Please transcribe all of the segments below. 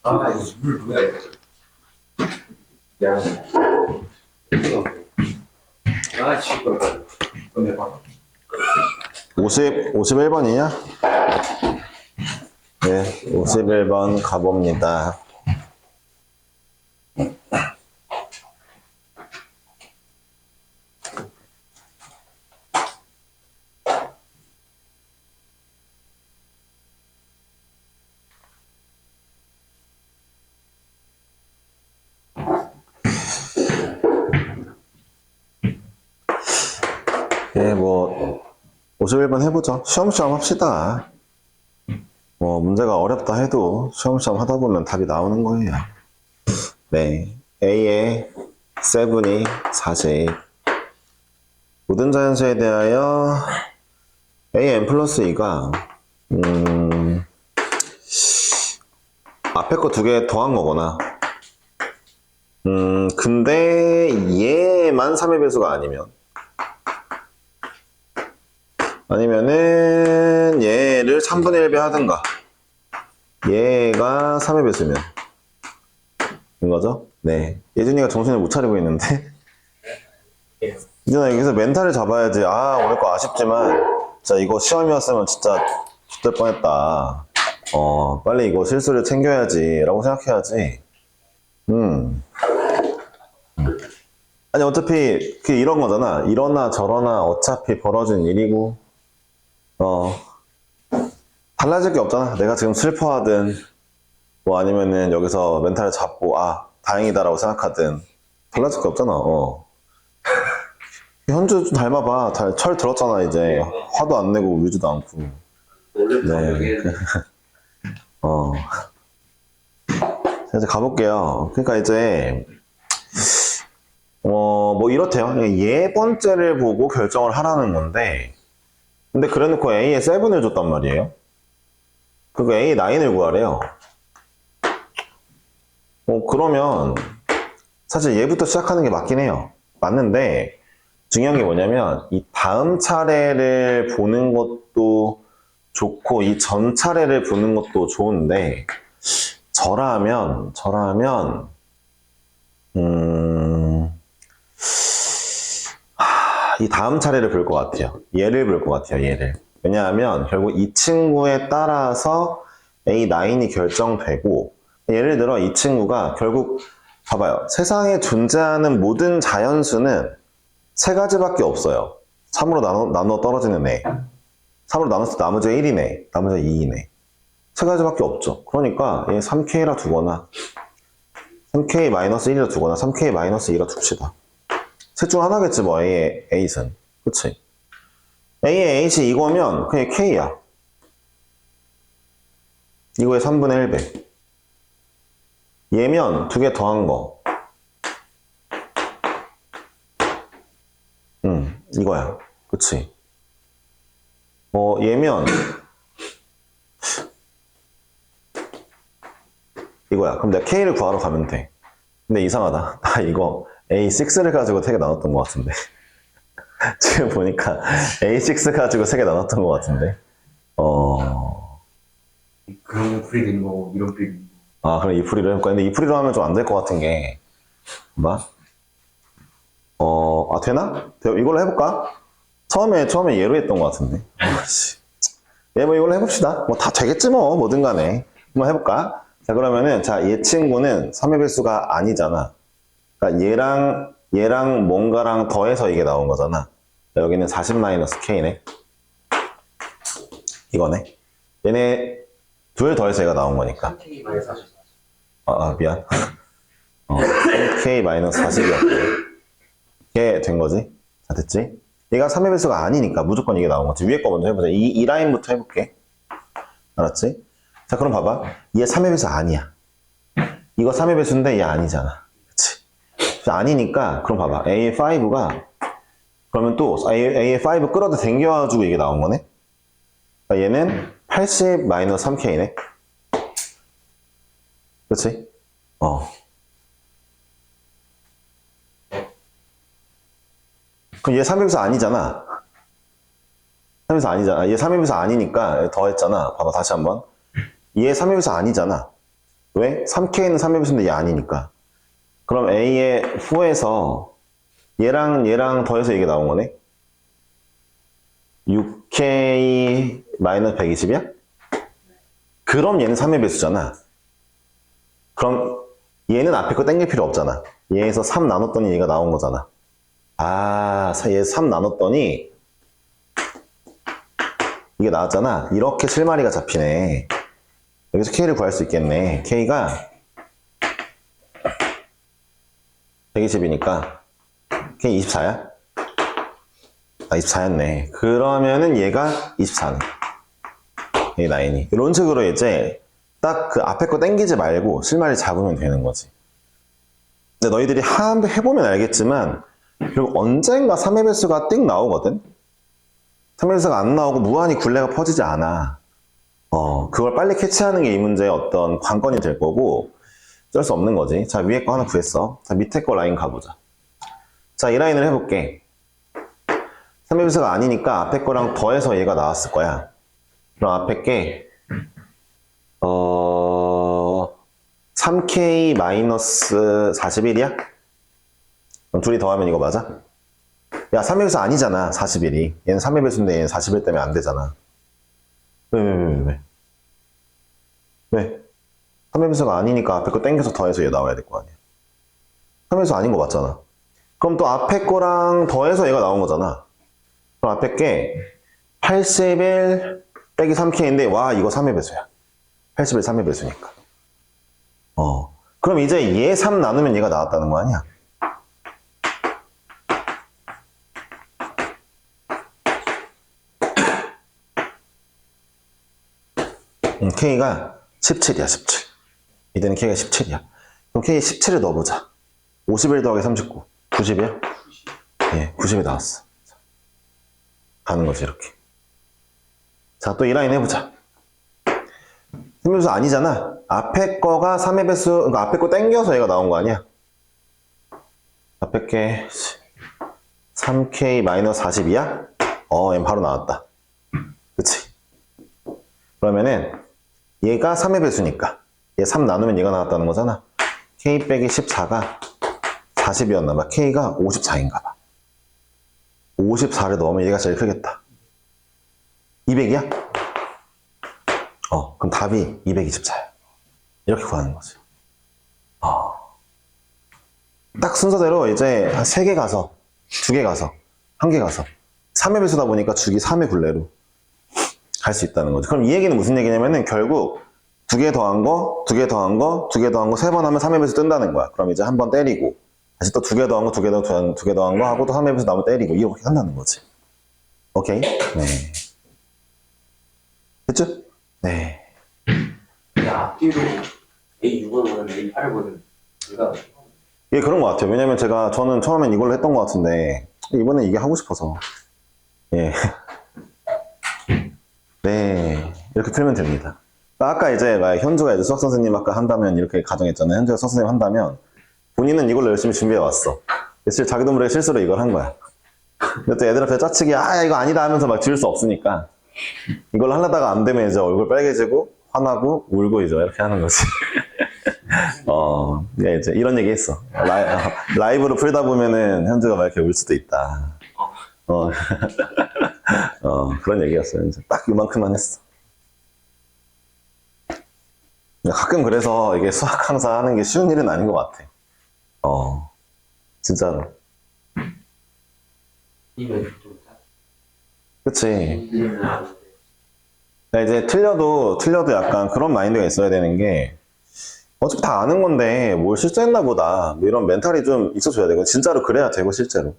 아, 이거 물 누가 있어? 야. 아, 지금. 근데 봐. 51번이냐? 네, 51번 가봅니다. 예, 뭐 51번 해보죠. 쉬엄쉬엄 합시다. 뭐 문제가 어렵다 해도 쉬엄쉬엄 하다 보면 답이 나오는 거예요. 네, A의 7이 40. 모든 자연수에 대하여 AN 플러스 2가 앞에 거 두 개 더한 거구나. 근데 얘만 3의 배수가 아니면은 얘를 3분의 1배 하든가 얘가 3의 배수면 인 거죠? 네. 예준이가 정신을 못 차리고 있는데 예준아 여기서 멘탈을 잡아야지. 아 오늘 거 아쉽지만 진짜 이거 시험이었으면 진짜 죽될 뻔했다. 빨리 이거 실수를 챙겨야지 라고 생각해야지. 아니 어차피 이런 거잖아. 이러나 저러나 어차피 벌어진 일이고 달라질 게 없잖아. 내가 지금 슬퍼하든 뭐 아니면은 여기서 멘탈을 잡고 아 다행이다라고 생각하든 달라질 게 없잖아. 현주 좀 닮아봐. 철 들었잖아 이제. 화도 안 내고 울지도 않고. 네. 이제 가볼게요. 그러니까 이제 뭐 이렇대요. 얘 번째를 보고 결정을 하라는 건데 근데 그래놓고 A에 7을 줬단 말이에요. 그리고 A에 9을 구하래요. 그러면 사실 얘부터 시작하는 게 맞긴 해요. 맞는데 중요한 게 뭐냐면 이 다음 차례를 보는 것도 좋고 이 전 차례를 보는 것도 좋은데 저라면 이 다음 차례를 볼 것 같아요. 얘를 볼 것 같아요. 얘를. 왜냐하면 결국 이 친구에 따라서 A9이 결정되고 예를 들어 이 친구가 결국 봐봐요. 세상에 존재하는 모든 자연수는 세 가지밖에 없어요. 3으로 나눠 떨어지는 애. 3으로 나눴을 때 나머지가 1이네. 나머지가 2이네. 세 가지밖에 없죠. 그러니까 얘 3K라 두거나 3K-1이라 두거나 3K-2라 둡시다. 셋 중 하나겠지 뭐 A의 8은. 그치? A의 8이 이거면 그냥 K야. 이거의 3분의 1배. 얘면 두 개 더한 거. 이거야. 그치? 얘면 이거야. 그럼 내가 K를 구하러 가면 돼. 근데 이상하다. 나 이거 A6를 가지고 3개 나눴던 것 같은데. 지금 보니까 A6 가지고 3개 나눴던 것 같은데. 그런 풀이 되는 거고, 이런 풀이 되는 거고. 아, 그럼 이 풀이로 해볼까? 근데 이 풀이로 하면 좀 안 될 것 같은 게. 뭐? 되나? 이걸로 해볼까? 처음에 얘로 했던 것 같은데. 얘 뭐 이걸로 해봅시다. 뭐 다 되겠지 뭐, 뭐든 간에. 한번 해볼까? 자, 그러면은, 자, 얘 친구는 3의 배수가 아니잖아. 그러니까 얘랑 뭔가랑 더해서 이게 나온 거잖아. 여기는 40-K네. 이거네. 얘네 둘 더해서 얘가 나온 거니까. 3K-40. 미안. 3K-40이었고. 이게 된 거지. 자, 됐지? 얘가 3의 배수가 아니니까 무조건 이게 나온 거지. 위에 거 먼저 해보자. 이 라인부터 해볼게. 알았지? 자, 그럼 봐봐. 얘 3의 배수 아니야. 이거 3의 배수인데 얘 아니잖아. 그치? 아니니까, 그럼 봐봐. A5가, 그러면 또 A5 끌어다 당겨가지고 이게 나온 거네? 그러니까 얘는 80-3K네? 그치? 그럼 얘 3의 배수 아니잖아. 3의 배수 아니잖아. 얘 3의 배수 아니니까 더했잖아. 봐봐, 다시 한번. 얘 3의 배수 아니잖아. 왜? 3K는 3의 배수인데 얘 아니니까. 그럼 A의 후에서 얘랑 얘랑 더해서 이게 나온 거네? 6K 마이너스 120이야? 그럼 얘는 3의 배수잖아. 그럼 얘는 앞에 거 땡길 필요 없잖아. 얘에서 3 나눴더니 얘가 나온 거잖아. 아, 얘 3 나눴더니 이게 나왔잖아. 이렇게 실마리가 잡히네. 여기서 K를 구할 수 있겠네. K가 120이니까 K 24야? 아, 24였네. 그러면은 얘가 24네. 이 라인이. 이런 식으로 이제 딱 그 앞에 거 땡기지 말고 실마리 잡으면 되는 거지. 근데 너희들이 한번 해보면 알겠지만 결국 언젠가 3의 배수가 띵 나오거든? 3의 배수가 안 나오고 무한히 굴레가 퍼지지 않아. 그걸 빨리 캐치하는 게 이 문제의 어떤 관건이 될 거고 어쩔 수 없는 거지. 자, 위에 거 하나 구했어. 자, 밑에 거 라인 가보자. 자, 이 라인을 해볼게. 3의 배수가 아니니까 앞에 거랑 더해서 얘가 나왔을 거야. 그럼 앞에 게 3K 마이너스 41이야? 그럼 둘이 더하면 이거 맞아? 야, 3의 배수 아니잖아, 41이. 얘는 3의 배수인데 얘는 41 때문에 안 되잖아. 왜? 3의 배수가 아니니까 앞에 거 땡겨서 더해서 얘 나와야 될 거 아니야. 3의 배수 아닌 거 맞잖아. 그럼 또 앞에 거랑 더해서 얘가 나온 거잖아. 그럼 앞에 게 81 빼기 3K인데, 와, 이거 3의 배수야. 81 3의 배수니까. 그럼 이제 얘 3 나누면 얘가 나왔다는 거 아니야? K가 17이야, 17. 이때는 K가 17이야. 그럼 K 17을 넣어보자. 51 더하기 39. 90이야? 예, 90이 나왔어. 가는 거지, 이렇게. 자, 또 이 라인 해보자. 3의 배수 아니잖아. 앞에 거가 3의 배수, 그러니까 앞에 거 땡겨서 얘가 나온 거 아니야? 앞에 게 3K 마이너스 42야? 얘 바로 나왔다. 그치? 그러면은 얘가 3의 배수니까 얘 3 나누면 얘가 나왔다는 거잖아. K 빼기 14가 40이었나 봐. K가 54인가 봐. 54를 넣으면 얘가 제일 크겠다. 200이야? 그럼 답이 224야. 이렇게 구하는 거지. 딱 순서대로 이제 한 3개 가서, 2개 가서, 1개 가서 3의 배수다 보니까 주기 3의 굴레로 갈 수 있다는 거지. 그럼 이 얘기는 무슨 얘기냐면은 결국 2개 더한 거, 2개 더한 거, 2개 더한 거 3번 하면 3의 배수 뜬다는 거야. 그럼 이제 한 번 때리고 다시 또 2개 더한 거, 2개 더한 거 하고 또 3의 배수 나오면 때리고 이렇게 한다는 거지. 오케이? 네. 됐죠? 네. 앞뒤로 A6을 보는 A8을 보는 둘다 예, 그런 것 같아요. 왜냐면 저는 처음엔 이걸로 했던 것 같은데 이번엔 이게 하고 싶어서. 예. 네. 이렇게 풀면 됩니다. 아까 이제 현주가 이제 수학 선생님 아까 한다면 이렇게 가정했잖아요. 현주가 수학 선생님 한다면 본인은 이걸로 열심히 준비해 왔어. 사실 자기도 모르게 실수로 이걸 한 거야. 근데 또 애들 앞에 짜치기 이거 아니다 하면서 막 지울 수 없으니까 이걸 하려다가 안 되면 이제 얼굴 빨개지고 화나고 울고 이제 이렇게 하는 거지. 네, 이제 이런 얘기 했어. 라이브로 풀다 보면은 현주가 막 이렇게 울 수도 있다. 그런 얘기였어요. 이제 딱 이만큼만 했어. 가끔 그래서 이게 수학 강사 하는 게 쉬운 일은 아닌 것 같아. 진짜로. 이면 좀 그치. 이제 틀려도 약간 그런 마인드가 있어야 되는 게 어차피 다 아는 건데 뭘 실수했나 보다 뭐 이런 멘탈이 좀 있어줘야 되고 진짜로 그래야 되고 실제로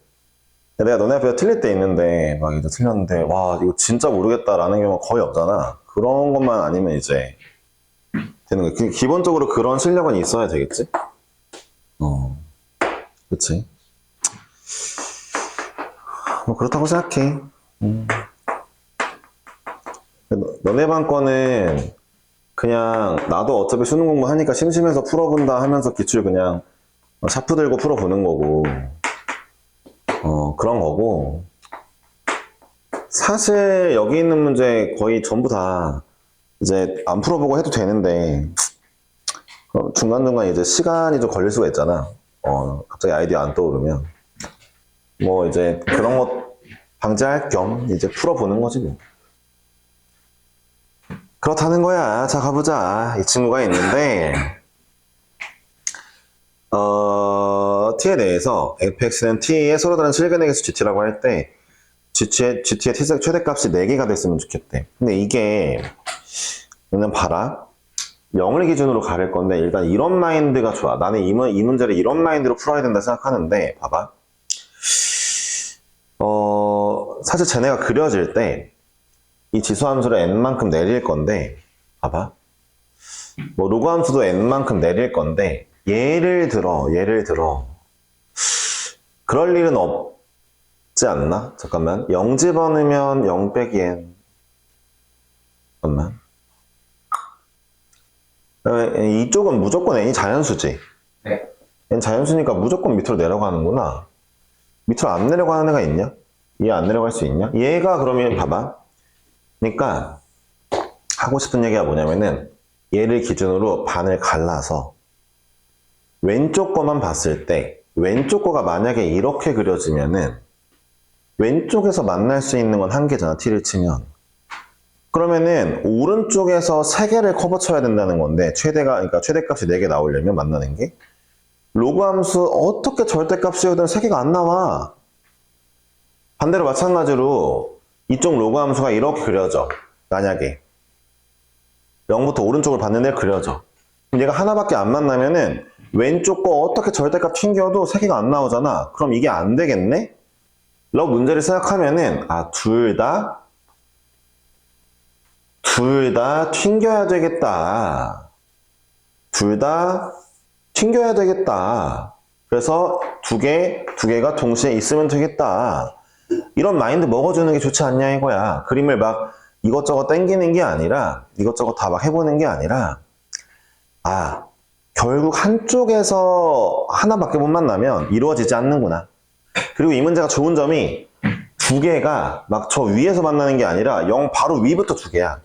내가 너네 앞에서 틀릴 때 있는데 막 이제 틀렸는데 와 이거 진짜 모르겠다라는 경우가 거의 없잖아. 그런 것만 아니면 이제 되는 거야. 기본적으로 그런 실력은 있어야 되겠지? 그치? 뭐 그렇다고 생각해. 너네 반 거는 그냥 나도 어차피 수능 공부하니까 심심해서 풀어본다 하면서 기출 그냥 샤프 들고 풀어보는 거고 그런 거고 사실 여기 있는 문제 거의 전부 다 이제 안 풀어보고 해도 되는데, 중간중간 이제 시간이 좀 걸릴 수가 있잖아. 갑자기 아이디어 안 떠오르면. 뭐 이제 그런 것 방지할 겸 이제 풀어보는 거지 뭐. 그렇다는 거야. 자, 가보자. 이 친구가 있는데, t에 대해서 fx는 t의 서로 다른 실근의 개수 gt라고 할 때, gt의 최대값이 4개가 됐으면 좋겠대. 근데 이게, 그냥 봐라. 0을 기준으로 가릴 건데, 일단 이런 마인드가 좋아. 나는 이 문제를 이런 마인드로 풀어야 된다 생각하는데, 봐봐. 사실 쟤네가 그려질 때, 이 지수함수를 n만큼 내릴 건데, 봐봐. 뭐, 로그함수도 n만큼 내릴 건데, 예를 들어, 그럴 일은 없지 않나? 잠깐만. 0 집어넣으면 0 빼기 n. 잠깐만. 이쪽은 무조건 n이 자연수지. 네. n 자연수니까 무조건 밑으로 내려가는구나. 밑으로 안 내려가는 애가 있냐? 얘 안 내려갈 수 있냐? 얘가 그러면 봐봐. 그러니까 하고 싶은 얘기가 뭐냐면은 얘를 기준으로 반을 갈라서 왼쪽 거만 봤을 때 왼쪽 거가 만약에 이렇게 그려지면은 왼쪽에서 만날 수 있는 건 한 개잖아, t를 치면. 그러면은 오른쪽에서 3개를 커버 쳐야 된다는 건데 그러니까 최대값이 4개 나오려면 만나는 게 로그 함수 어떻게 절대값 씌우든 3개가 안 나와. 반대로 마찬가지로 이쪽 로그 함수가 이렇게 그려져. 만약에 0부터 오른쪽을 봤는데 그려져. 그럼 얘가 하나밖에 안 만나면은 왼쪽 거 어떻게 절대값 튕겨도 3개가 안 나오잖아. 그럼 이게 안 되겠네? 라고 문제를 생각하면은 둘 다 튕겨야 되겠다. 둘 다 튕겨야 되겠다. 그래서 두 개가 동시에 있으면 되겠다. 이런 마인드 먹어주는 게 좋지 않냐 이거야. 그림을 막 이것저것 땡기는 게 아니라, 이것저것 다 막 해보는 게 아니라, 결국 한쪽에서 하나밖에 못 만나면 이루어지지 않는구나. 그리고 이 문제가 좋은 점이 두 개가 막 저 위에서 만나는 게 아니라 0 바로 위부터 2개야.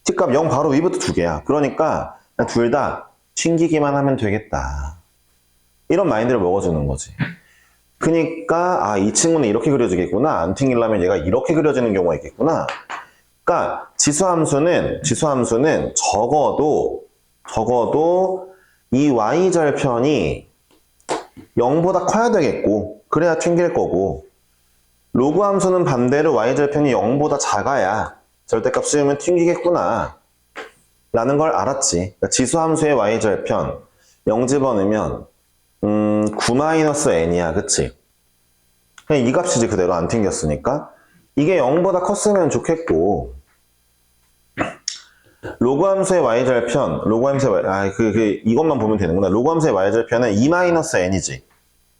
t값 0 바로 위부터 2개야. 그러니까 둘 다 튕기기만 하면 되겠다. 이런 마인드를 먹어주는 거지. 그러니까 이 친구는 이렇게 그려지겠구나. 안 튕기려면 얘가 이렇게 그려지는 경우가 있겠구나. 그러니까 지수함수는 적어도 이 y절편이 0보다 커야 되겠고 그래야 튕길 거고, 로그 함수는 반대로 y절편이 0보다 작아야 절대값 씌우면 튕기겠구나 라는 걸 알았지. 그러니까 지수함수의 y절편 0 집어넣으면 9-n이야. 그치? 그냥 이 값이지. 그대로 안 튕겼으니까. 이게 0보다 컸으면 좋겠고, 로그 함수의 y절편, 이것만 보면 되는구나. 로그 함수의 y절편은 2-n이지.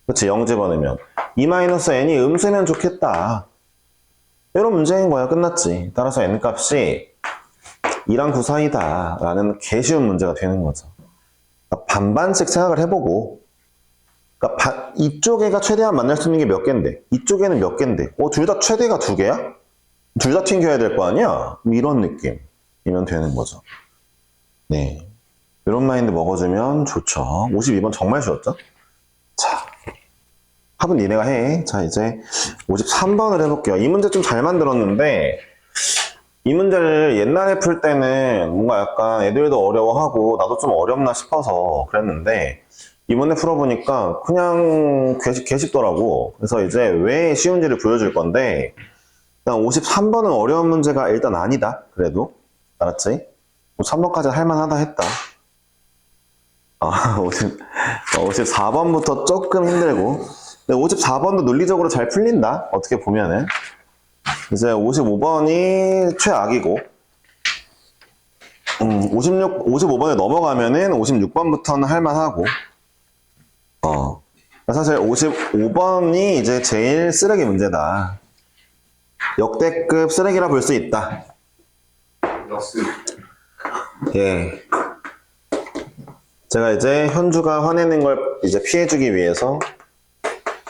그치? 0 집어넣으면 2-n이 음수면 좋겠다. 이런 문제인 거야. 끝났지. 따라서 n값이 2랑 9 사이다 라는 개쉬운 문제가 되는 거죠. 그러니까 반반씩 생각을 해보고, 그러니까 이쪽 애가 최대한 만날 수 있는 게 몇 개인데, 이쪽에는 몇 개인데, 둘 다 최대가 2개야? 둘 다 튕겨야 될 거 아니야? 이런 느낌이면 되는 거죠. 네. 이런 마인드 먹어주면 좋죠. 52번 정말 쉬웠죠? 자, 합은 니네가 해. 자, 이제 53번을 해볼게요. 이 문제 좀 잘 만들었는데, 이 문제를 옛날에 풀 때는 뭔가 약간 애들도 어려워하고 나도 좀 어렵나 싶어서 그랬는데, 이번에 풀어보니까 그냥 쉽더라고. 그래서 이제 왜 쉬운지를 보여줄 건데, 일단 53번은 어려운 문제가 일단 아니다. 그래도. 알았지? 3번까지 할만하다 했다. 54번부터 조금 힘들고. 근데 54번도 논리적으로 잘 풀린다. 어떻게 보면은. 이제 55번이 최악이고, 55번에 넘어가면은 56번부터는 할만하고, 사실 55번이 이제 제일 쓰레기 문제다. 역대급 쓰레기라 볼 수 있다. 역시. 예. 제가 이제 현주가 화내는 걸 이제 피해주기 위해서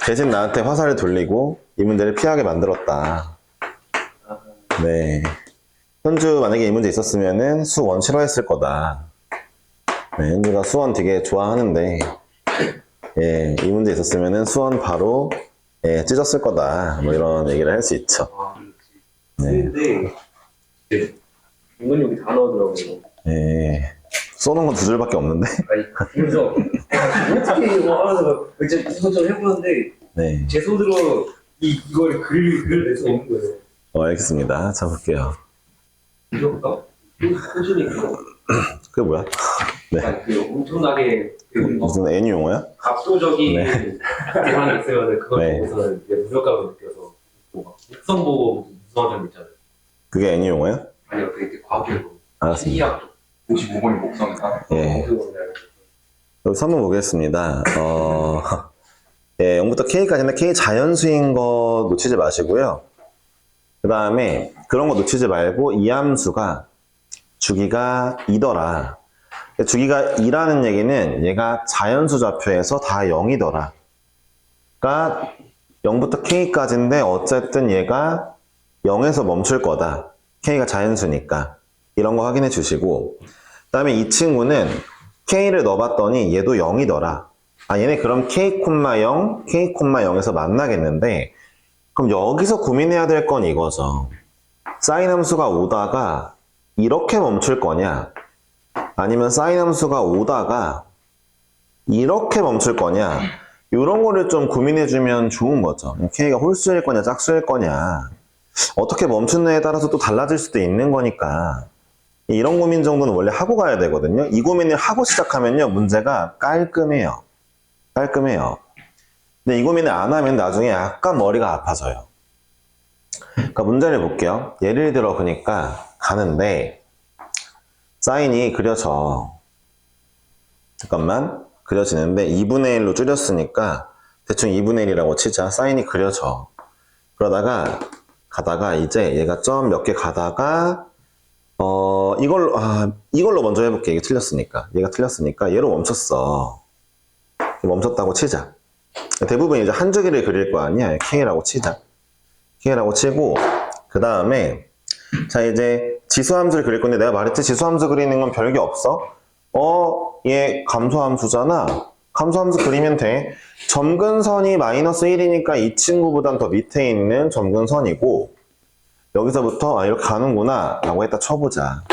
대신 나한테 화살을 돌리고 이 문제를 피하게 만들었다. 네. 현주 만약에 이 문제 있었으면은 수원 싫어했을 거다. 네, 현주가 수원 되게 좋아하는데, 예, 이 문제 있었으면은 수원 바로, 예, 찢었을 거다. 뭐 이런 얘기를 할 수 있죠. 아, 그렇지. 네. 근데 네. 인문용이 다 나오더라고요. 예, 쏘는 건 두 줄밖에 없는데. 아니, 그래서 어떻게 이거 하면서 이제 이것저것 해보는데 네. 제 손으로 이걸 글을 낼 수가 없는 거예요. 알겠습니다. 자, 볼게요. 이거보다 꾸준히 그게 뭐야? 네. 아니, 그 엄청나게 그 무슨 애니 용어야? 압도적인 네. 대상이 있으면 그걸 네. 보고서는 이제 무력감을 느껴서 뭐 육성 보고 무서운 점 있잖아요. 그게 애니 용어야? 아니요, 그게 과학이고 알았습니다. 시기학 55번이 목성이다. 예. 여기서 한번 보겠습니다. 예, 0부터 K까지는 K 자연수인 거 놓치지 마시고요. 그 다음에 그런 거 놓치지 말고 이 함수가 주기가 2더라. 주기가 2라는 얘기는 얘가 자연수 좌표에서 다 0이더라. 그러니까 0부터 K까지인데 어쨌든 얘가 0에서 멈출 거다. K가 자연수니까. 이런 거 확인해 주시고, 그 다음에 이 친구는 K를 넣어봤더니 얘도 0이더라. 아, 얘네 그럼 K,0, K,0에서 만나겠는데, 그럼 여기서 고민해야 될 건 이거죠. 사인 함수가 오다가 이렇게 멈출 거냐, 아니면 사인 함수가 오다가 이렇게 멈출 거냐, 이런 거를 좀 고민해주면 좋은 거죠. K가 홀수일 거냐, 짝수일 거냐, 어떻게 멈추느냐에 따라서 또 달라질 수도 있는 거니까, 이런 고민 정도는 원래 하고 가야 되거든요. 이 고민을 하고 시작하면요, 문제가 깔끔해요. 깔끔해요. 근데 이 고민을 안 하면 나중에 약간 머리가 아파져요. 그러니까 문제를 볼게요. 예를 들어 그러니까 가는데 사인이 그려져. 잠깐만. 그려지는데 2분의 1로 줄였으니까 대충 2분의 1이라고 치자. 사인이 그려져. 그러다가 가다가 이제 얘가 점 몇 개 가다가 이걸로 먼저 해볼게. 이게 틀렸으니까. 얘가 틀렸으니까 얘로 멈췄어. 멈췄다고 치자. 대부분 이제 한 주기를 그릴 거 아니야. K라고 치자. K라고 치고, 그 다음에, 자, 이제 지수함수를 그릴 건데 내가 말했지, 지수함수 그리는 건 별게 없어. 얘 감소함수잖아. 감소함수 그리면 돼. 점근선이 마이너스 1이니까 이 친구보단 더 밑에 있는 점근선이고, 여기서부터 이렇게 가는구나 라고 했다 쳐보자.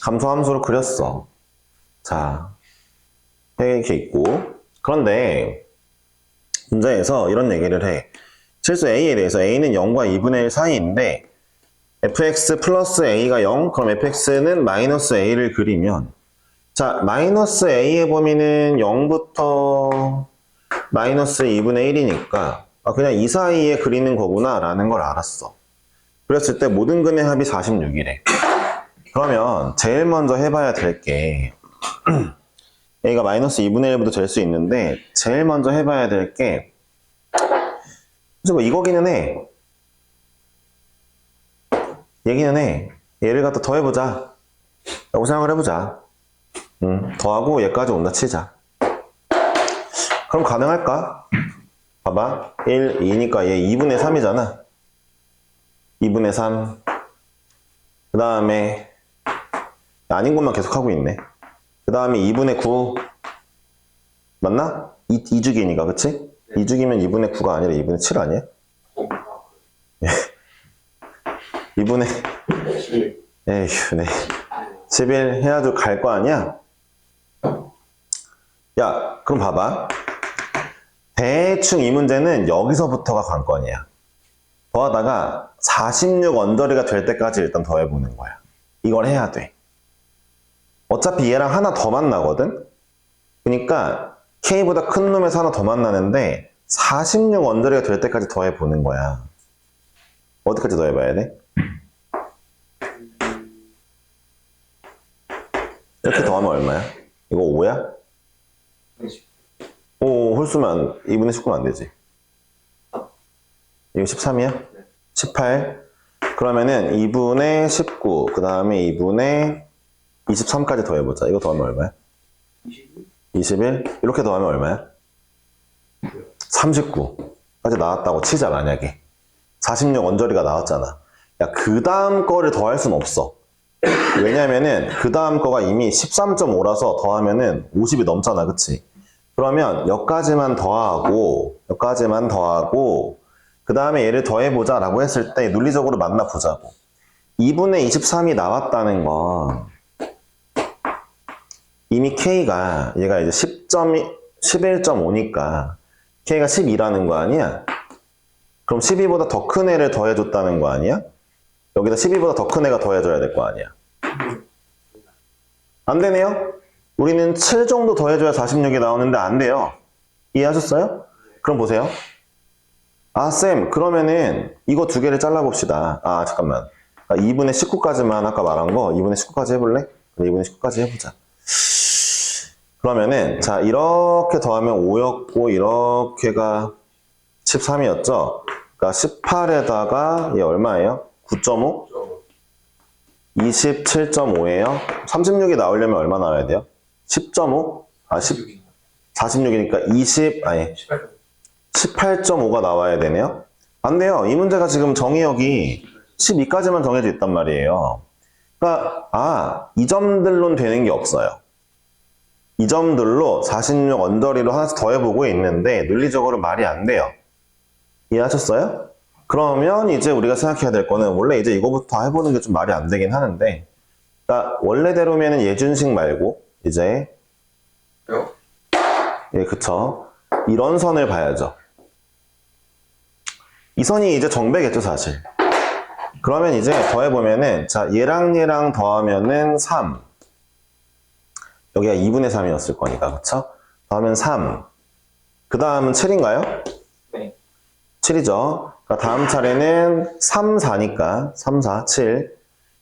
감소함수를 그렸어. 자, 이렇게 있고, 그런데 문제에서 이런 얘기를 해. 실수 A에 대해서 A는 0과 2분의 1 사이인데 fx 플러스 A가 0, 그럼 fx는 마이너스 A를 그리면, 자, 마이너스 A의 범위는 0부터 마이너스 2분의 1이니까 그냥 이 사이에 그리는 거구나 라는 걸 알았어. 그랬을 때 모든 근의 합이 46이래. 그러면 제일 먼저 해봐야 될 게 A가 마이너스 2분의 1부터 될 수 있는데 제일 먼저 해봐야 될 게 뭐 이거기는 해. 얘기는 해. 얘를 갖다 더해보자 라고 생각을 해보자. 더하고 얘까지 온다 치자. 그럼 가능할까? 봐봐. 1, 2니까 얘 2분의 3이잖아. 2분의 3. 그 다음에 아닌 것만 계속 하고 있네. 그 다음에 2분의 9 맞나? 2주기니까 그치? 2주기면 2분의 9가 아니라 2분의 7 아니야? 2분의 에휴, 네. 11 해가지고 갈 거 아니야? 야, 그럼 봐봐. 대충 이 문제는 여기서부터가 관건이야. 더하다가 46 언저리가 될 때까지 일단 더해보는 거야. 이걸 해야 돼. 어차피 얘랑 하나 더 만나거든? 그러니까 K보다 큰 놈에서 하나 더 만나는데 46 언저리가 될 때까지 더해보는 거야. 어디까지 더해봐야 돼? 이렇게 더하면 얼마야? 이거 5야? 5 홀수면 2분의 19면 안 되지. 이거 13이야? 18. 그러면은 2분의 19, 그 다음에 2분의 23까지 더해보자. 이거 더하면 얼마야? 21. 이렇게 더하면 얼마야? 39까지 나왔다고 치자, 만약에. 46 언저리가 나왔잖아. 야, 그 다음 거를 더할 순 없어. 왜냐면은 그 다음 거가 이미 13.5라서 더하면은 50이 넘잖아, 그치? 그러면 여기까지만 더하고 그 다음에 얘를 더해보자 라고 했을 때 논리적으로 만나보자고. 2분의 23이 나왔다는 건 이미 K가 얘가 이제 11.5니까 K가 12라는 거 아니야? 그럼 12보다 더 큰 애를 더해줬다는 거 아니야? 여기다 12보다 더 큰 애가 더해줘야 될 거 아니야? 안 되네요? 우리는 7 정도 더해줘야 46이 나오는데 안 돼요. 이해하셨어요? 그럼 보세요. 아, 쌤, 그러면은 이거 두 개를 잘라봅시다. 아, 잠깐만. 2분의 19까지만 아까 말한 거 2분의 19까지 해볼래? 그래, 2분의 19까지 해보자. 그러면은 자, 이렇게 더하면 5였고 이렇게가 13이었죠? 그러니까 18에다가 얘 얼마예요? 9.5? 27.5예요. 36이 나오려면 얼마 나와야 돼요? 10.5? 46이니까 18.5가 나와야 되네요. 안 돼요. 이 문제가 지금 정의역이 12까지만 정해져 있단 말이에요. 그러니까 이 점들로는 되는 게 없어요. 이 점들로 46 언저리로 하나씩 더해보고 있는데 논리적으로 말이 안 돼요. 이해하셨어요? 그러면 이제 우리가 생각해야 될 거는 원래 이제 이거부터 해보는 게 좀 말이 안 되긴 하는데, 그러니까 원래대로면은 예준식 말고 이제 예, 그쵸. 이런 선을 봐야죠. 이 선이 이제 정배겠죠, 사실. 그러면 이제 더해보면은 자, 얘랑 더하면은 3. 여기가 2분의 3이었을 거니까, 그쵸? 더하면 3. 그 다음은 7인가요? 네. 7이죠. 그러니까 다음 차례는 3, 4니까 3, 4, 7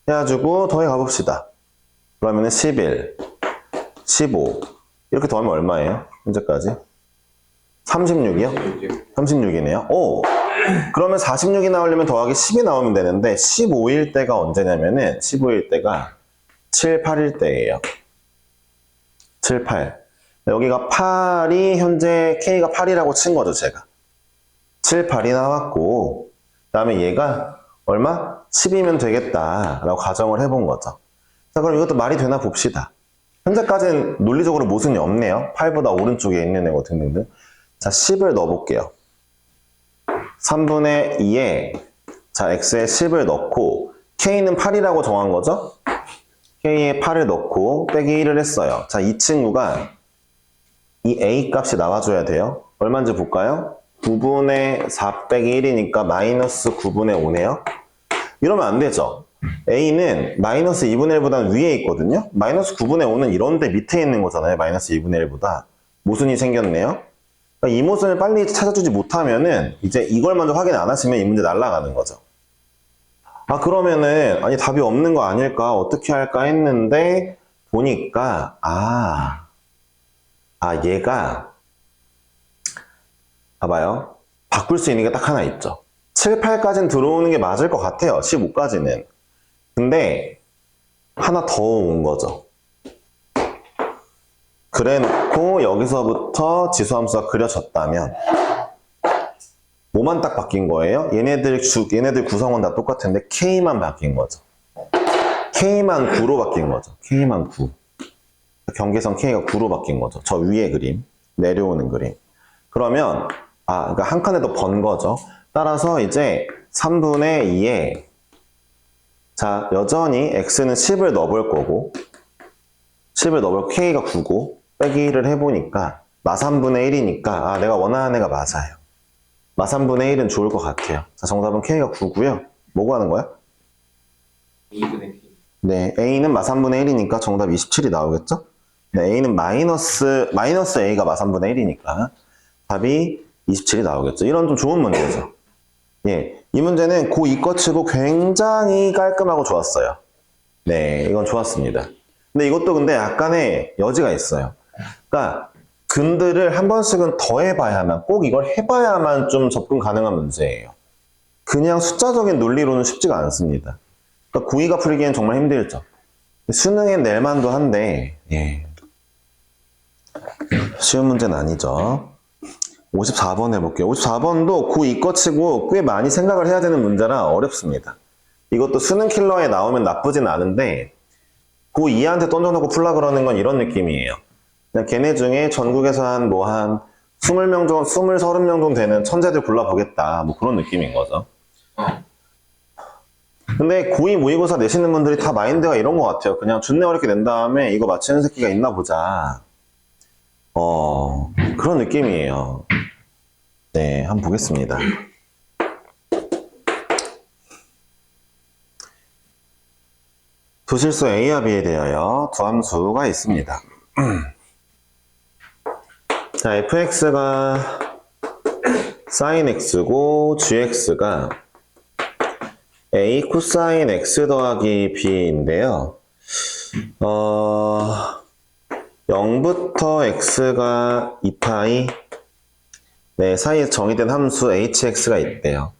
해가지고 더해 가봅시다. 그러면은 11, 15 이렇게 더하면 얼마예요? 현재까지? 36이요? 36이네요. 오! 그러면 46이 나오려면 더하기 10이 나오면 되는데 15일 때가 언제냐면은 15일 때가 7, 8일 때예요. 7, 8. 여기가 8이 현재 K가 8이라고 친 거죠, 제가. 7, 8이 나왔고 그 다음에 얘가 얼마? 10이면 되겠다라고 가정을 해본 거죠. 자, 그럼 이것도 말이 되나 봅시다. 현재까지는 논리적으로 모순이 없네요. 8보다 오른쪽에 있는 애고 등등등. 자, 10을 넣어볼게요. 3분의 2에 자, x에 10을 넣고 k는 8이라고 정한 거죠? k에 8을 넣고 빼기 1을 했어요. 자, 이 친구가 이 a 값이 나와줘야 돼요. 얼마인지 볼까요? 9분의 4 빼기 1이니까 마이너스 9분의 5네요. 이러면 안 되죠. a는 마이너스 2분의 1보다는 위에 있거든요. 마이너스 9분의 5는 이런데 밑에 있는 거잖아요. 마이너스 2분의 1보다. 모순이 생겼네요. 그러니까 이 모순을 빨리 찾아주지 못하면은 이제 이걸 먼저 확인 안 하시면 이 문제 날아가는 거죠. 아, 그러면은 아니 답이 없는 거 아닐까? 어떻게 할까 했는데 보니까 얘가 봐봐요. 바꿀 수 있는 게 딱 하나 있죠. 7, 8까지는 들어오는 게 맞을 것 같아요. 15까지는. 근데 하나 더 온 거죠. 그래 놓고 여기서부터 지수함수가 그려졌다면 뭐만 딱 바뀐 거예요? 얘네들 구성은 다 똑같은데 K만 바뀐 거죠. K만 9로 바뀐 거죠. K만 9. 경계선 K가 9로 바뀐 거죠. 저 위에 그림, 내려오는 그림. 그러면 그러니까 한 칸에 더 번 거죠. 따라서 이제 3분의 2에 자, 여전히 x는 10을 넣어볼 거고 10을 넣어볼 k가 9고 빼기 1을 해보니까 마3분의 1이니까 내가 원하는 애가 맞아요. 마3분의 1은 좋을 것 같아요. 자, 정답은 k가 9고요. 뭐 구하는 거야? 2분의 K. 네, a는 마3분의 1이니까 정답 27이 나오겠죠? 네, a는 마이너스 a가 마3분의 1이니까 답이 27이 나오겠죠. 이런 좀 좋은 문제죠. 예, 이 문제는 고2 거 치고 굉장히 깔끔하고 좋았어요. 네, 이건 좋았습니다. 근데 이것도 근데 약간의 여지가 있어요. 그러니까 근들을 한 번씩은 더 해봐야만, 꼭 이걸 해봐야만 좀 접근 가능한 문제예요. 그냥 숫자적인 논리로는 쉽지가 않습니다. 그러니까 고2가 풀기엔 정말 힘들죠. 수능엔 낼 만도 한데 예, 쉬운 문제는 아니죠. 54번 해볼게요. 54번도 고2 거 치고 꽤 많이 생각을 해야 되는 문제라 어렵습니다. 이것도 수능 킬러에 나오면 나쁘진 않은데 고2한테 던져놓고 풀라 그러는 건 이런 느낌이에요. 그냥 걔네 중에 전국에서 한 20명 정도, 30명 정도 되는 천재들 골라보겠다. 뭐 그런 느낌인 거죠. 근데 고2 모의고사 내시는 분들이 다 마인드가 이런 것 같아요. 그냥 준내 어렵게 낸 다음에 이거 맞히는 새끼가 있나 보자. 그런 느낌이에요. 네, 한번 보겠습니다. 도실수 A와 B에 대하여 두 함수가 있습니다. 자, fx가 sin x고 gx가 a 코사인 x 더하기 b인데요. 0부터 x가 2파이 네, 사이에 정의된 함수 hx가 있대요.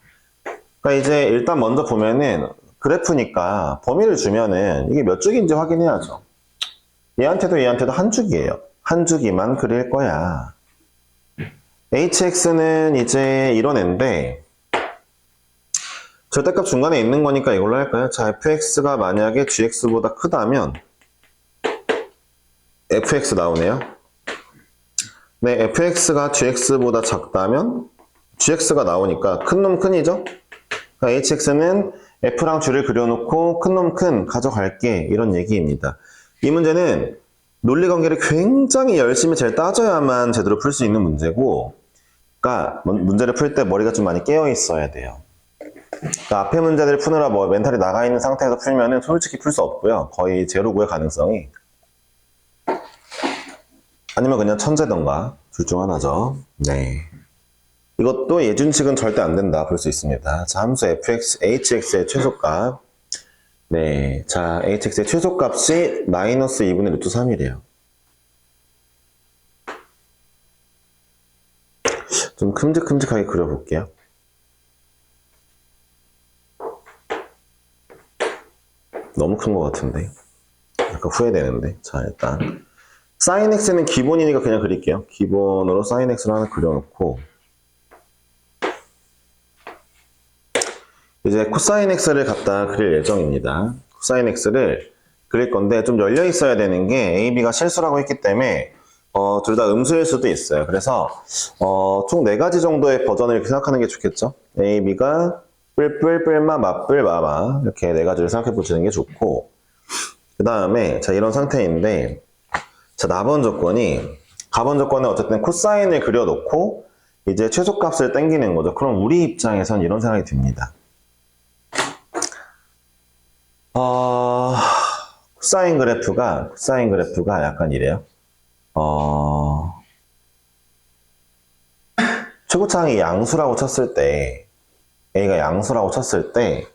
그러니까 이제 일단 먼저 보면은 그래프니까 범위를 주면은 이게 몇 줄인지 확인해야죠. 얘한테도 한 줄이에요. 한 줄기만 그릴 거야. hx는 이제 이런 애인데 절대값 중간에 있는 거니까 이걸로 할까요? 자, fx가 만약에 gx보다 크다면 fx 나오네요. 네, fx가 gx보다 작다면 gx가 나오니까 큰 놈 큰이죠? 그러니까 hx는 f랑 g를 그려놓고 큰 놈 큰 가져갈게 이런 얘기입니다. 이 문제는 논리관계를 굉장히 열심히 잘 따져야만 제대로 풀 수 있는 문제고, 그러니까 문제를 풀 때 머리가 좀 많이 깨어 있어야 돼요. 그러니까 앞에 문제들 푸느라 뭐 멘탈이 나가 있는 상태에서 풀면은 솔직히 풀 수 없고요. 거의 제로고의 가능성이. 아니면 그냥 천재던가 둘 중 하나죠. 네. 이것도 예준칙은 절대 안 된다 볼 수 있습니다. 자, 함수 hx의 최소값. 네. 자, hx의 최소값이 마이너스 2분의 루트 3이래요. 좀 큼직큼직하게 그려볼게요. 너무 큰 것 같은데. 약간 후회되는데. 자, 일단. sin x는 기본이니까 그냥 그릴게요. 기본으로 sin x를 하나 그려놓고. 이제 코사인 x를 갖다 그릴 예정입니다. 코사인 x를 그릴 건데 좀 열려 있어야 되는 게 a, b가 실수라고 했기 때문에 둘 다 음수일 수도 있어요. 그래서 총 4가지 정도의 버전을 이렇게 생각하는 게 좋겠죠. a, b가 뿔뿔, 뿔마, 맞뿔, 마마 이렇게 4가지를 생각해 보시는 게 좋고, 그 다음에 자 이런 상태인데 자 가번 조건에 어쨌든 코사인을 그려놓고 이제 최소값을 땡기는 거죠. 그럼 우리 입장에선 이런 생각이 듭니다. 코사인 그래프가 약간 이래요. 최고차항이 양수라고 쳤을 때, A가 양수라고 쳤을 때,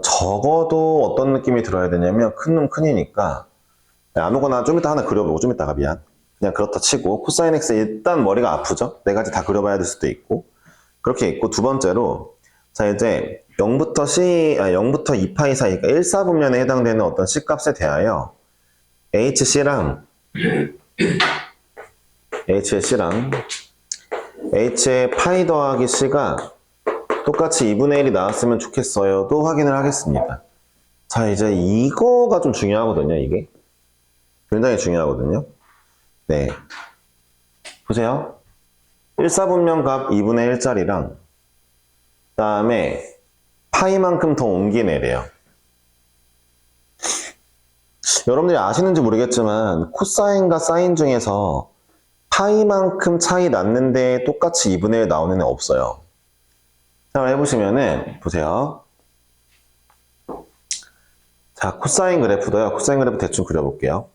적어도 어떤 느낌이 들어야 되냐면, 큰 놈 큰이니까, 아무거나 좀 이따 하나 그려보고, 좀 이따가 미안. 그냥 그렇다 치고, 코사인 X 일단 머리가 아프죠? 4가지 다 그려봐야 될 수도 있고, 그렇게 있고, 두 번째로, 자, 이제 0부터 2파이 사이가 1사분면에 해당되는 어떤 C값에 대하여 HC랑 H의 파이 더하기 C가 똑같이 2분의 1이 나왔으면 좋겠어요도 확인을 하겠습니다. 자, 이제 이거가 좀 중요하거든요, 이게. 굉장히 중요하거든요. 네. 보세요. 1사분면 값 2분의 1짜리랑 그 다음에 파이만큼 더 옮기내래요. 여러분들이 아시는지 모르겠지만 코사인과 사인 중에서 파이만큼 차이 났는데 똑같이 2분의 1 나오는 애 없어요. 자, 해보시면은 보세요. 자, 코사인 그래프도요. 코사인 그래프 대충 그려볼게요.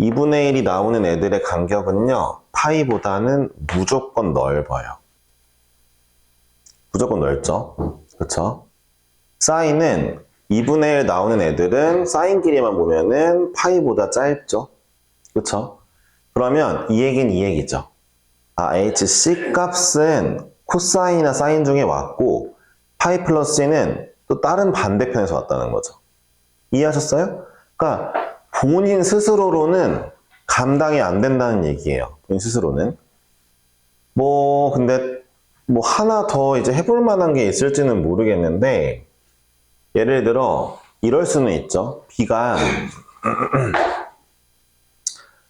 2분의 1이 나오는 애들의 간격은요. 파이보다는 무조건 넓어요. 무조건 넓죠. 그쵸? 사인은 2분의 1 나오는 애들은 사인 길이만 보면은 파이보다 짧죠. 그쵸? 그러면 이 얘기는 이 얘기죠. HC 값은 코사인이나 사인 중에 왔고 파이 플러스 C는 또 다른 반대편에서 왔다는 거죠. 이해하셨어요? 그러니까 본인 스스로로는 감당이 안 된다는 얘기예요. 본인 스스로는. 근데 뭐 하나 더 이제 해볼 만한 게 있을지는 모르겠는데, 예를 들어 이럴 수는 있죠. B가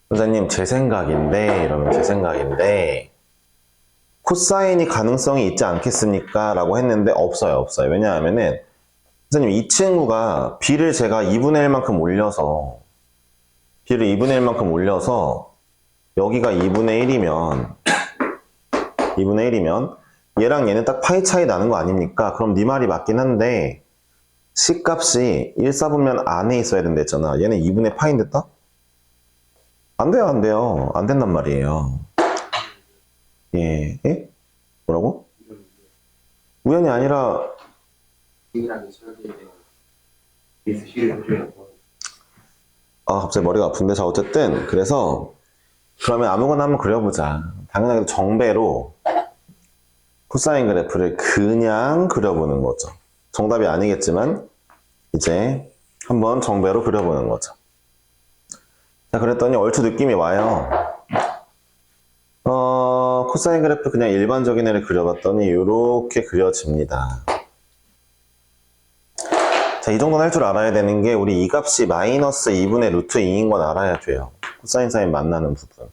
선생님 제 생각인데, 이러면 제 생각인데 코사인이 가능성이 있지 않겠습니까? 라고 했는데 없어요. 왜냐하면은 선생님 이 친구가 B를 제가 2분의 1만큼 올려서 여기가 2분의 1이면 얘랑 얘는 딱 파이 차이 나는 거 아닙니까? 그럼 네 말이 맞긴 한데 C값이 1사분면 안에 있어야 된댔잖아. 얘는 2분의 파인데 딱? 안 돼요. 안 된단 말이에요. 예? 뭐라고? 우연이 아니라 B랑 설계에 대해서 C를 해줘야 갑자기 머리가 아픈데. 자, 어쨌든 그래서 그러면 아무거나 한번 그려보자. 당연하게 정배로 코사인 그래프를 그냥 그려보는 거죠. 정답이 아니겠지만 이제 한번 정배로 그려보는 거죠. 자, 그랬더니 얼추 느낌이 와요. 코사인 그래프 그냥 일반적인 애를 그려봤더니 이렇게 그려집니다. 자, 이 정도는 할 줄 알아야 되는 게 우리 이 값이 마이너스 2분의 루트 2인 건 알아야 돼요. 코사인 사인 만나는 부분.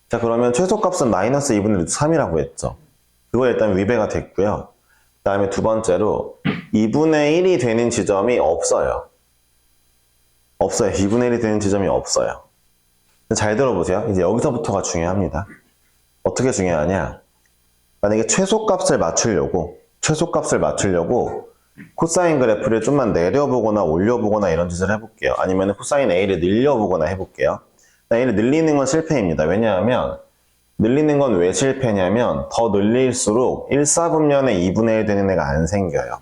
자, 그러면 최소값은 마이너스 2분의 루트 3이라고 했죠. 그거 일단 위배가 됐고요. 그 다음에 두 번째로 2분의 1이 되는 지점이 없어요. 2분의 1이 되는 지점이 없어요. 잘 들어보세요. 이제 여기서부터가 중요합니다. 어떻게 중요하냐? 만약에 최소값을 맞추려고 코사인 그래프를 좀만 내려보거나 올려보거나 이런 짓을 해볼게요. 아니면 코사인 A를 늘려보거나 해볼게요. A를 늘리는 건 실패입니다. 왜냐하면 늘리는 건 왜 실패냐면 더 늘릴수록 1사분면에 2분의 1 되는 애가 안 생겨요.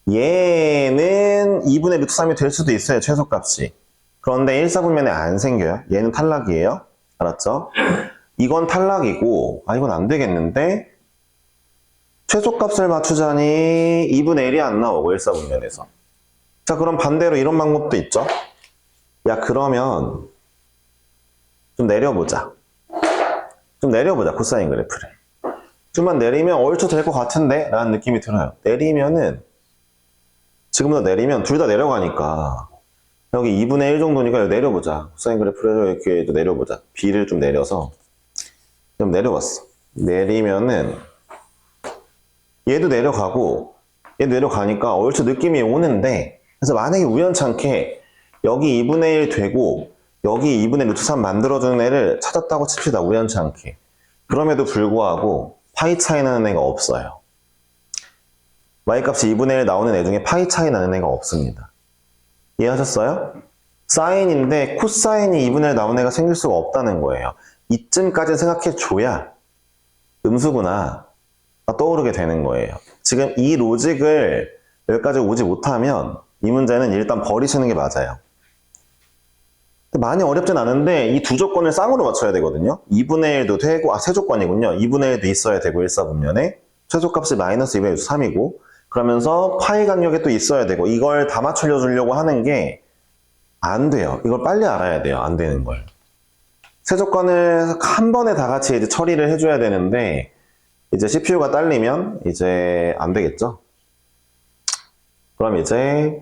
얘는 2분의 루트 3이 될 수도 있어요. 최소값이. 그런데 1사분면에 안 생겨요. 얘는 탈락이에요. 알았죠? 이건 탈락이고 이건 안 되겠는데 최소값을 맞추자니 2분의 1이 안 나오고 1사분면에서. 자, 그럼 반대로 이런 방법도 있죠. 야, 그러면 좀 내려보자. 코사인 그래프를. 좀만 내리면 얼추 될 것 같은데? 라는 느낌이 들어요. 지금부터 내리면 둘 다 내려가니까 여기 2분의 1 정도니까 내려보자. 코사인 그래프를 이렇게 내려보자. B를 좀 내려서 좀 내려갔어. 내리면은 얘도 내려가니까 얼추 느낌이 오는데, 그래서 만약에 우연찮게 여기 2분의 1 되고 여기 2분의 루트 3 만들어주는 애를 찾았다고 칩시다. 우연찮게. 그럼에도 불구하고 파이 차이 나는 애가 없어요. y값이 2분의 1 나오는 애 중에 파이 차이 나는 애가 없습니다. 이해하셨어요? 사인인데 코사인이 2분의 1 나오는 애가 생길 수가 없다는 거예요. 이쯤까지 생각해줘야 음수구나 떠오르게 되는 거예요. 지금 이 로직을 여기까지 오지 못하면 이 문제는 일단 버리시는 게 맞아요. 많이 어렵진 않은데 이 두 조건을 쌍으로 맞춰야 되거든요. 2분의 1도 되고, 세 조건이군요. 2분의 1도 있어야 되고 1사분면에 최소값이 마이너스 2분의 3이고 그러면서 파이 간격이 또 있어야 되고 이걸 다 맞추려고 하는 게 안 돼요. 이걸 빨리 알아야 돼요. 안 되는 걸. 세 조건을 한 번에 다 같이 이제 처리를 해줘야 되는데 이제 CPU가 딸리면 이제 안 되겠죠. 그럼 이제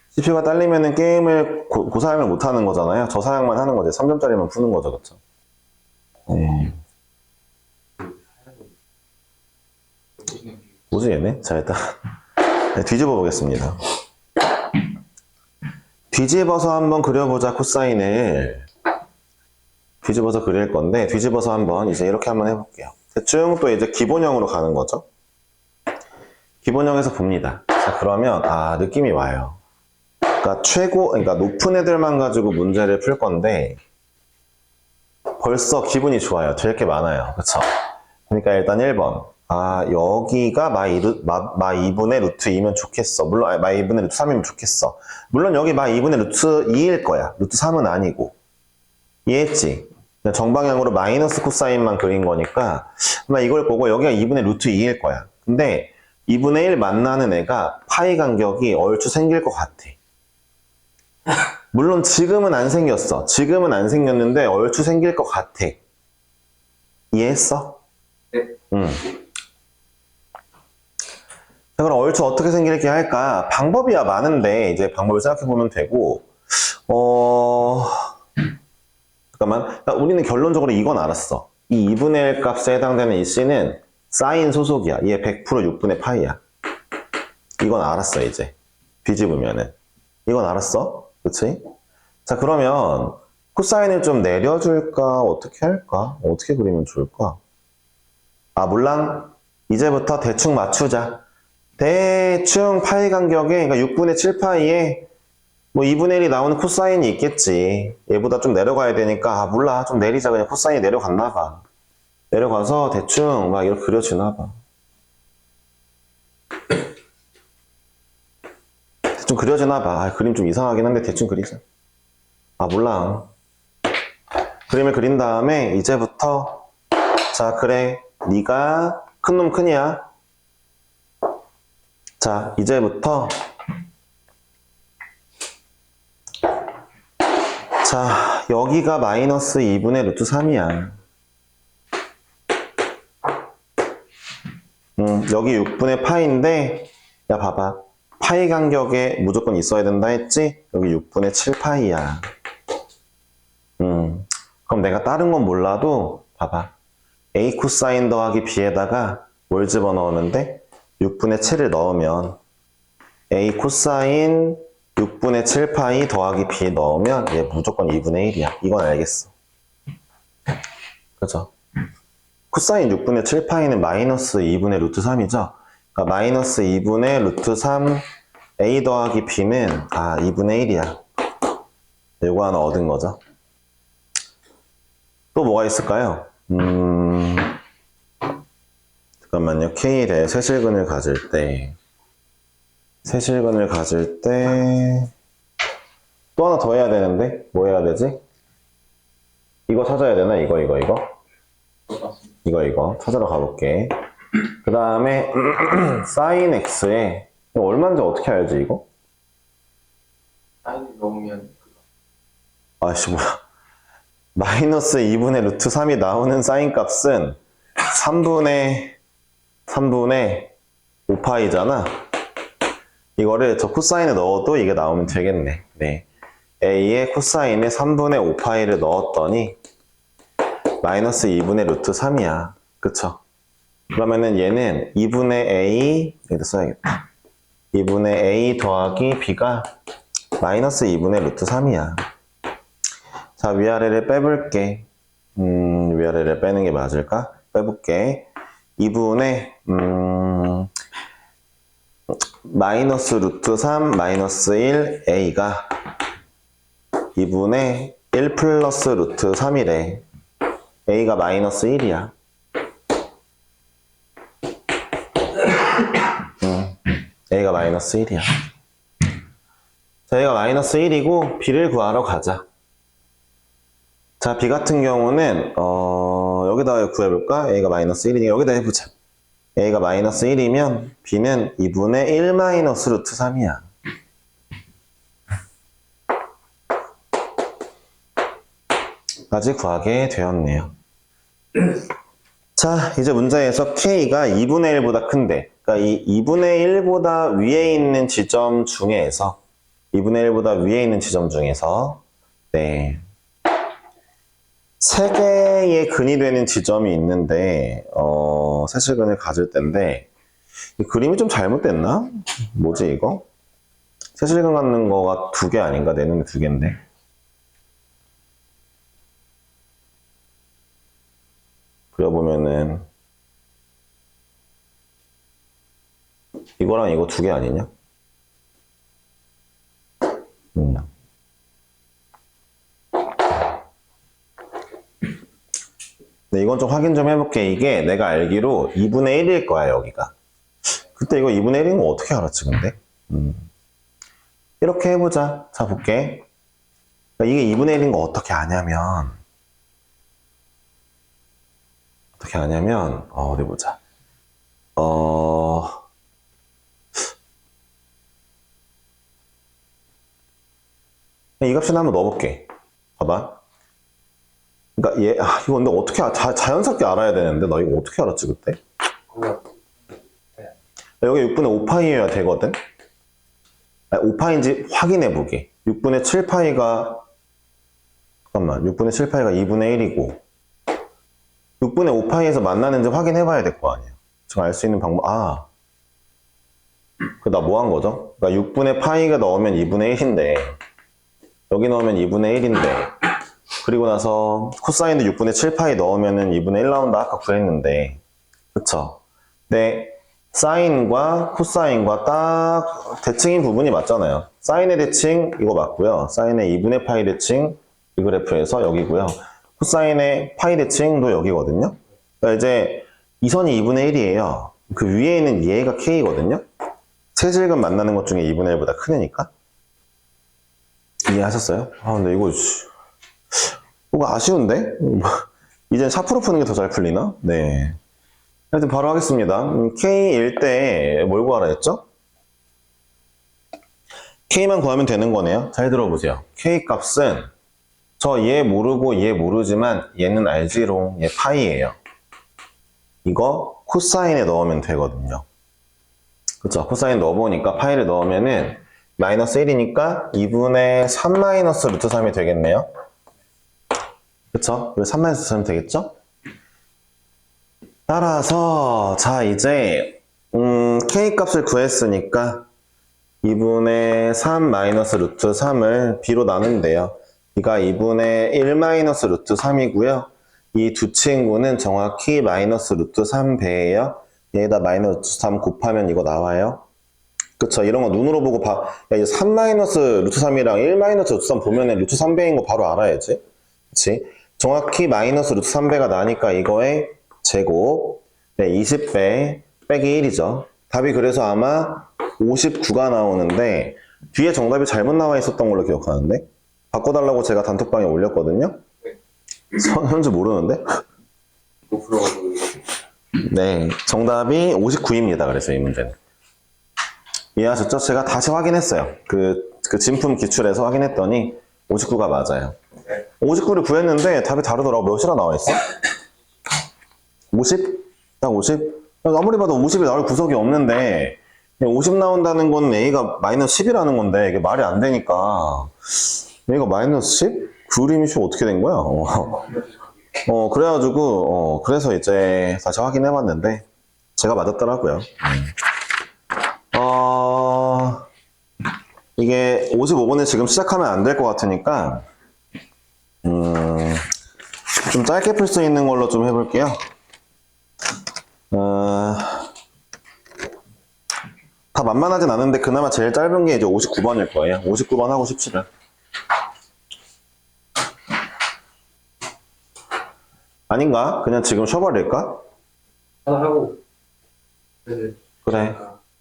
CPU가 딸리면은 게임을 고사양을 못 하는 거잖아요. 저사양만 하는 거죠. 3점짜리만 푸는 거죠. 그쵸? 뭐지 얘네? 자, 일단 뒤집어 보겠습니다. 뒤집어서 한번 그려보자. 코사인을 뒤집어서 그릴 건데 뒤집어서 한번 이제 이렇게 한번 해볼게요. 대충 또 이제 기본형으로 가는 거죠. 기본형에서 봅니다. 자, 그러면 느낌이 와요. 그러니까 높은 애들만 가지고 문제를 풀 건데 벌써 기분이 좋아요. 될 게 많아요. 그쵸? 그러니까 일단 1번. 여기가 마 2분의 루트 2면 좋겠어. 물론 마 2분의 루트 3이면 좋겠어. 물론 여기 마 2분의 루트 2일 거야. 루트 3은 아니고. 이해했지? 정방향으로 마이너스 코사인만 그린 거니까 아마 이걸 보고 여기가 2분의 루트 2일 거야. 근데 2분의 1 만나는 애가 파이 간격이 얼추 생길 것 같아. 물론 지금은 안 생겼어. 지금은 안 생겼는데 얼추 생길 것 같아. 이해했어? 네. 응. 자, 그럼 얼추 어떻게 생길게 할까? 방법이야 많은데, 이제 방법을 생각해보면 되고, 잠깐만. 그러니까 우리는 결론적으로 이건 알았어. 이 2분의 1 값에 해당되는 이 C는 사인 소속이야. 얘 100% 6분의 파이야. 이건 알았어, 이제. 뒤집으면은. 이건 알았어? 그치? 자, 그러면 코사인을 좀 내려줄까? 어떻게 할까? 어떻게 그리면 좋을까? 아, 물론 이제부터 대충 맞추자. 대충 파이 간격에, 그러니까 6분의 7파이에 뭐 2분의 1이 나오는 코사인이 있겠지. 얘보다 좀 내려가야 되니까, 아, 몰라. 좀 내리자. 그냥 코사인이 내려갔나 봐. 내려가서 대충 막 이렇게 그려지나 봐. 대충 그려지나 봐. 아, 그림 좀 이상하긴 한데 대충 그리자. 아, 몰라. 그림을 그린 다음에 이제부터 자, 그래. 네가 큰 놈 큰이야. 자, 이제부터 자, 여기가 마이너스 2분의 루트 3이야. 여기 6분의 파이인데, 야, 봐봐. 파이 간격에 무조건 있어야 된다 했지? 여기 6분의 7파이야. 그럼 내가 다른 건 몰라도, 봐봐. A 코사인 더하기 B에다가 뭘 집어넣으면 돼? 6분의 7을 넣으면, A 코사인 6분의 7파이 더하기 B 넣으면 얘 무조건 2분의 1이야. 이건 알겠어. 그죠? 코사인 6분의 7파이는 마이너스 2분의 루트 3이죠? 그러니까 마이너스 2분의 루트 3 A 더하기 B는 2분의 1이야. 요거 하나 얻은 거죠. 또 뭐가 있을까요? 잠깐만요. K에 대해 세실근을 가질 때 또 하나 더 해야 되는데 뭐 해야 되지? 이거 찾아야 되나? 이거 찾으러 가볼게. 그 다음에 sin x에 얼마인지 어떻게 알지 이거? 사인 넣으면 아씨 뭐야, 마이너스 2분의 루트 3이 나오는 사인 값은 3분의 5파이잖아. 이거를 저 코사인에 넣어도 이게 나오면 되겠네. 네. A의 코사인에 3분의 5파이를 넣었더니 마이너스 2분의 루트 3이야. 그쵸? 그러면은 얘는 2분의 A, 여기다 써야겠다. 2분의 A 더하기 B가 마이너스 2분의 루트 3이야. 자, 위아래를 빼볼게. 위아래를 빼는 게 맞을까? 빼볼게. 2분의, 마이너스 루트 3 마이너스 1 A가 2분의 1 플러스 루트 3이래. A가 마이너스 1이야. A가 마이너스 1이야. 자, A가 마이너스 1이고 B를 구하러 가자. 자, B 같은 경우는 여기다 구해볼까? A가 마이너스 1이니까 여기다 해보자. A가 마이너스 1이면 B는 2분의 1 마이너스 루트 3이야. 까지 구하게 되었네요. 자, 이제 문제에서 K가 2분의 1보다 큰데, 그러니까 이 2분의 1보다 위에 있는 지점 중에서, 2분의 1보다 위에 있는 지점 중에서, 네. 3개의 근이 되는 지점이 있는데, 세실근을 가질 텐데, 이 그림이 좀 잘못됐나? 뭐지, 이거? 세실근 갖는 거가 2개 아닌가? 내 눈에 2개인데. 그려보면은, 이거랑 이거 2개 아니냐? 네, 이건 좀 확인 좀 해볼게. 이게 내가 알기로 2분의 1일 거야, 여기가. 그때 이거 2분의 1인 거 어떻게 알았지, 근데? 이렇게 해보자. 자, 볼게. 그러니까 이게 2분의 1인 거 어떻게 아냐면, 어디 보자. 이 값이나 한번 넣어볼게. 봐봐. 그러니까 이거 근데 어떻게 자연스럽게 알아야 되는데 나 이거 어떻게 알았지 그때? 여기 6분의 5파이여야 되거든? 5파인지 확인해보기. 6분의 7파이가, 잠깐만, 6분의 7파이가 2분의 1이고, 6분의 5파이에서 만나는지 확인해봐야 될 거 아니야. 지금 알 수 있는 방법, 나 뭐 한 거죠? 그러니까 6분의 파이가 넣으면 2분의 1인데, 여기 넣으면 2분의 1인데, 그리고 나서 코사인도 6분의 7파이 넣으면 2분의 1 나온다 아까 구했는데, 그쵸? 근데 사인과 코사인과 딱 대칭인 부분이 맞잖아요. 사인의 대칭 이거 맞고요. 사인의 2분의 파이 대칭 이 그래프에서 여기고요. 코사인의 파이 대칭도 여기거든요. 그러니까 이제 이 선이 2분의 1이에요. 그 위에 있는 얘가 k거든요. 세질근 만나는 것 중에 2분의 1보다 크니까. 이해하셨어요? 근데 이거 뭔가 아쉬운데? 이젠 샤프로 푸는 게 더 잘 풀리나? 네. 하여튼 바로 하겠습니다. K일 때 뭘 구하라 했죠? K만 구하면 되는 거네요. 잘 들어보세요. K 값은 저 얘 모르고 얘 모르지만 얘는 알지롱. 얘 파이예요. 이거 코사인에 넣으면 되거든요. 그쵸? 코사인 넣어보니까 파이를 넣으면은 마이너스 1이니까 2분의 3 마이너스 루트 3이 되겠네요. 그쵸? 3 마이너스 3이 되겠죠? 따라서 자 이제 K 값을 구했으니까 2분의 3 마이너스 루트 3을 B로 나눈대요. B가 2분의 1 마이너스 루트 3이고요. 이 두 친구는 정확히 마이너스 루트 3배예요. 얘에다 마이너스 루트 3 곱하면 이거 나와요. 그쵸? 이런 거 눈으로 보고 야, 이제 3 마이너스 루트 3이랑 1 마이너스 루트 3 보면은 루트 3배인 거 바로 알아야지. 그치? 정확히 마이너스 루트 3배가 나니까 이거의 제곱, 네, 20배 빼기 1이죠. 답이 그래서 아마 59가 나오는데 뒤에 정답이 잘못 나와 있었던 걸로 기억하는데 바꿔달라고 제가 단톡방에 올렸거든요. 현재 모르는데? 네, 정답이 59입니다. 그래서 이 문제는. 이해하셨죠? 제가 다시 확인했어요. 그 진품 기출에서 확인했더니 59가 맞아요. 59를 구했는데 답이 다르더라고. 몇이나 나와 있어? 50? 딱 50? 아무리 봐도 50이 나올 구석이 없는데 50 나온다는 건 A가 마이너스 10이라는 건데 이게 말이 안 되니까 A가 마이너스 10? 그림이 어떻게 된 거야? 그래가지고 그래서 이제 다시 확인해봤는데 제가 맞았더라고요. 이게 55번에 지금 시작하면 안 될 것 같으니까 좀 짧게 풀 수 있는 걸로 좀 해볼게요. 다 만만하진 않은데 그나마 제일 짧은 게 이제 59번일 거예요. 59번 하고 싶지를. 아닌가? 그냥 지금 쉬어버릴까? 하나 하고. 네. 그래.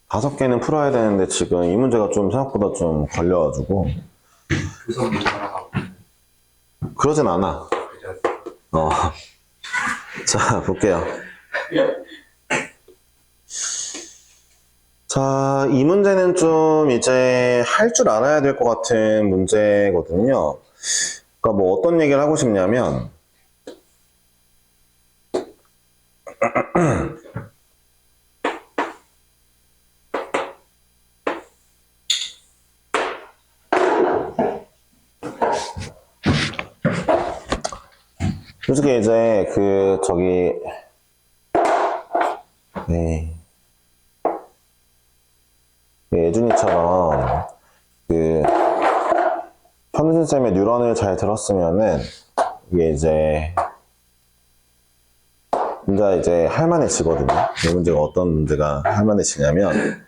5개는 풀어야 되는데 지금 이 문제가 좀 생각보다 좀 걸려가지고. 교섭 문제 하나 하고. 그러진 않아. 자, 볼게요. 자, 이 문제는 좀 이제 할 줄 알아야 될 것 같은 문제거든요. 그러니까 뭐 어떤 얘기를 하고 싶냐면, 솔직히 이제 예준이처럼 현우진 쌤의 뉴런을 잘 들었으면은 이게 이제 문제가 이제 할만해지거든요. 이 문제가 어떤 문제가 할만해지냐면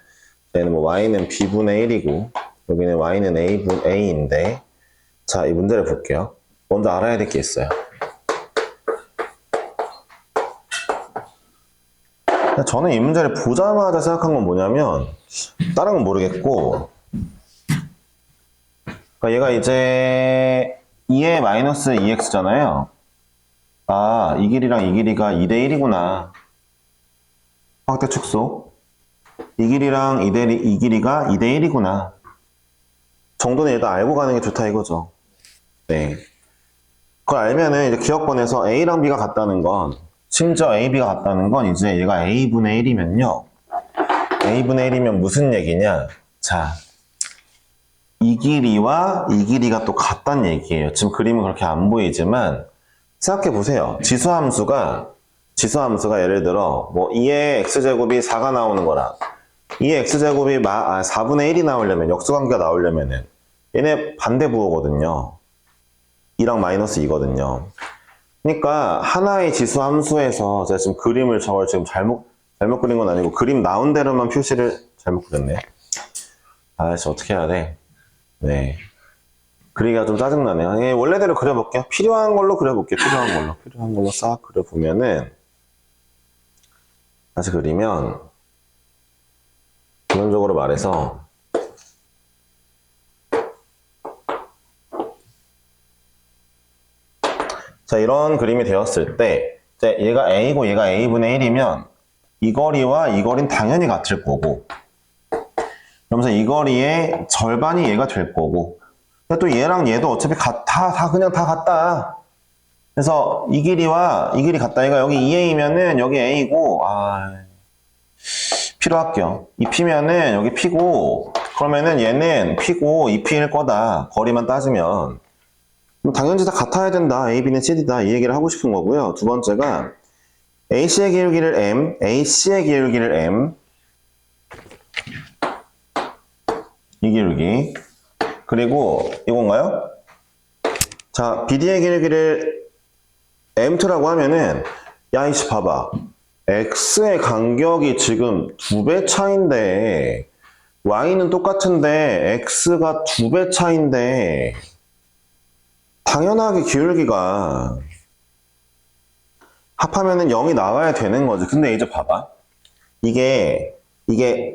얘는 뭐 y는 b분의 1이고 여기는 y는 a인데 자, 이 문제를 볼게요. 먼저 알아야 될 게 있어요. 저는 이 문제를 보자마자 생각한 건 뭐냐면 다른 건 모르겠고 그러니까 얘가 이제 2의 마이너스 2x잖아요. 아, 이 길이랑 이 길이가 2대 1이구나. 확대 축소. 이 길이랑 이 길이가 2대 1이구나. 정도는 일단 알고 가는 게 좋다 이거죠. 네. 그걸 알면은 이제 기억번에서 A랑 B가 같다는 건 심지어 A, B가 같다는 건 이제 얘가 A분의 1이면요. a분의 1이면 무슨 얘기냐? 자, 이 길이와 이 길이가 또 같다는 얘기예요. 지금 그림은 그렇게 안 보이지만 생각해 보세요. 지수함수가 예를 들어 뭐 2의 x제곱이 4가 나오는 거랑 2의 x제곱이 4분의 1이 나오려면 역수관계가 나오려면은 얘네 반대 부호거든요. 2랑 마이너스 2거든요. 그러니까 하나의 지수함수에서 제가 지금 그림을 저걸 지금 잘못 그린 건 아니고 그림 나온 대로만 표시를 잘못 그렸네. 아씨 어떻게 해야 돼? 네. 그리기가 좀 짜증나네요. 예, 원래대로 그려볼게요. 필요한 걸로 그려볼게요. 필요한 걸로 싹 그려보면은 다시 그리면 기본적으로 말해서 자 이런 그림이 되었을 때 이제 얘가 a고 얘가 a분의 1이면 이 거리와 이 거리는 당연히 같을 거고 그러면서 이 거리의 절반이 얘가 될 거고 근데 또 얘랑 얘도 어차피 그냥 다 같다. 그래서 이 길이와 이 길이 같다. 얘가 여기 2a면은 여기 a고 P로 할게요. 이 P면은 여기 P고 그러면은 얘는 P고 이 P일 거다. 거리만 따지면 당연히 다 같아야 된다. A, B는 CD다. 이 얘기를 하고 싶은 거고요. 두 번째가 AC의 기울기를 M, AC의 기울기를 M 이 기울기 그리고 이건가요? 자, BD의 기울기를 M2라고 하면은 야 이씨 봐봐 X의 간격이 지금 2배 차인데 Y는 똑같은데 X가 2배 차인데 당연하게 기울기가 합하면은 0이 나와야 되는 거지. 근데 이제 봐봐. 이게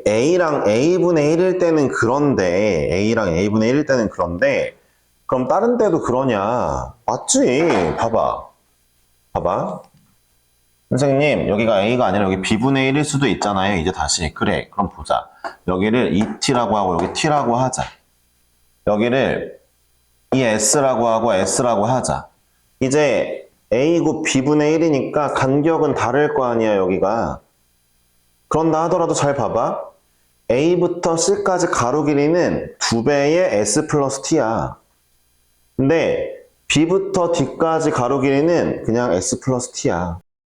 A랑 A분의 1일 때는 그런데 A랑 A분의 1일 때는 그런데 그럼 다른 때도 그러냐? 맞지? 봐봐. 선생님 여기가 A가 아니라 여기 B분의 1일 수도 있잖아요. 이제 다시 그래 그럼 보자. 여기를 2T라고 하고 여기 T라고 하자. 여기를 이 S라고 하고 S라고 하자. 이제 A고 B분의 1이니까 간격은 다를 거 아니야 여기가. 그런다 하더라도 잘 봐봐. A부터 C까지 가로 길이는 2배의 S 플러스 T야. 근데 B부터 D까지 가로 길이는 그냥 S 플러스 T야.